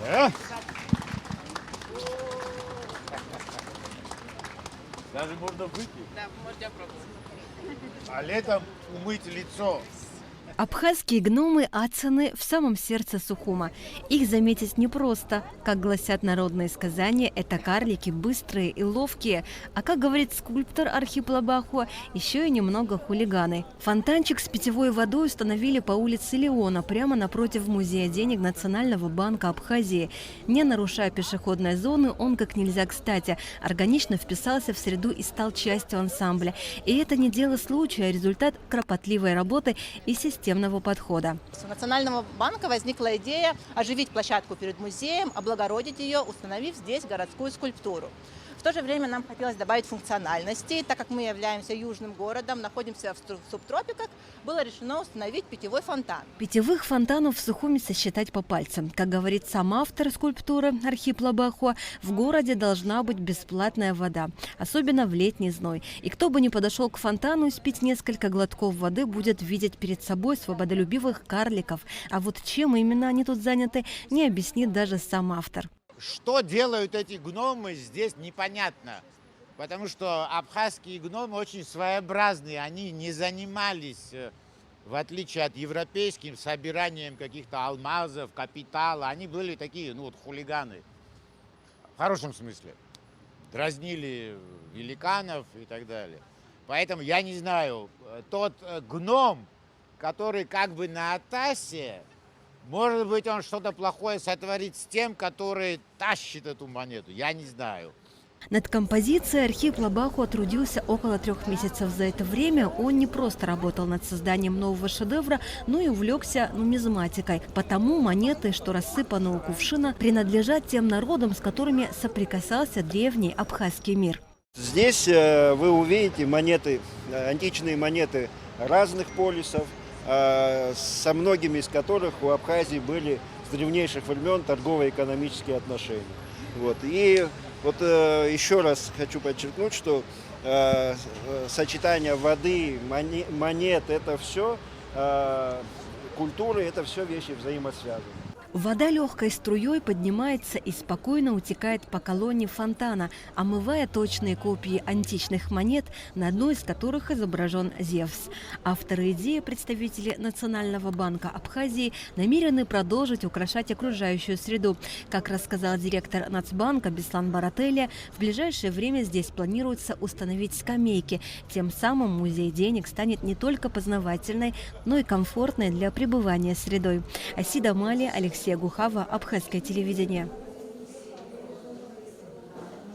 Да? Даже можно выпить. Да, можете попробовать. А летом умыть лицо. Абхазские гномы Ацаны в самом сердце Сухума. Их заметить непросто. Как гласят народные сказания, это карлики быстрые и ловкие. А как говорит скульптор Архип Лабахуа, еще и немного хулиганы. Фонтанчик с питьевой водой установили по улице Леона, прямо напротив Музея денег Национального банка Абхазии. Не нарушая пешеходной зоны, он как нельзя кстати органично вписался в среду и стал частью ансамбля. И это не дело случая, а результат кропотливой работы и системного подхода. У Национального банка возникла идея оживить площадку перед музеем, облагородить ее, установив здесь городскую скульптуру. В то же время нам хотелось добавить функциональности. Так как мы являемся южным городом, находимся в субтропиках, было решено установить питьевой фонтан. Питьевых фонтанов в Сухуме сосчитать по пальцам. Как говорит сам автор скульптуры Архип Лабахуа, в городе должна быть бесплатная вода, особенно в летний зной. И кто бы ни подошел к фонтану и спить несколько глотков воды, будет видеть перед собой свободолюбивых карликов. А вот чем именно они тут заняты, не объяснит даже сам автор. Что делают эти гномы, здесь непонятно. Потому что абхазские гномы очень своеобразные. Они не занимались, в отличие от европейских, собиранием каких-то алмазов, капитала. Они были такие, хулиганы. В хорошем смысле. Дразнили великанов и так далее. Поэтому я не знаю, тот гном, который как бы на Атасе, может быть, он что-то плохое сотворит с тем, который тащит эту монету. Я не знаю. Над композицией Архип Лабахуа трудился около 3 месяцев. За это время он не просто работал над созданием нового шедевра, но и увлекся нумизматикой. Потому монеты, что рассыпаны у кувшина, принадлежат тем народам, с которыми соприкасался древний абхазский мир. Здесь вы увидите монеты, античные монеты разных полисов, со многими из которых у Абхазии были с древнейших времен торгово-экономические отношения. И еще раз хочу подчеркнуть, что сочетание воды, монет, это все культуры, это все вещи взаимосвязаны. Вода легкой струей поднимается и спокойно утекает по колонне фонтана, омывая точные копии античных монет, на одной из которых изображен Зевс. Авторы идеи, представители Национального банка Абхазии, намерены продолжить украшать окружающую среду. Как рассказал директор Нацбанка Беслан Барателя, в ближайшее время здесь планируется установить скамейки. Тем самым музей денег станет не только познавательной, но и комфортной для пребывания средой. Асида Мали, Алексей Гухава, Абхазское телевидение.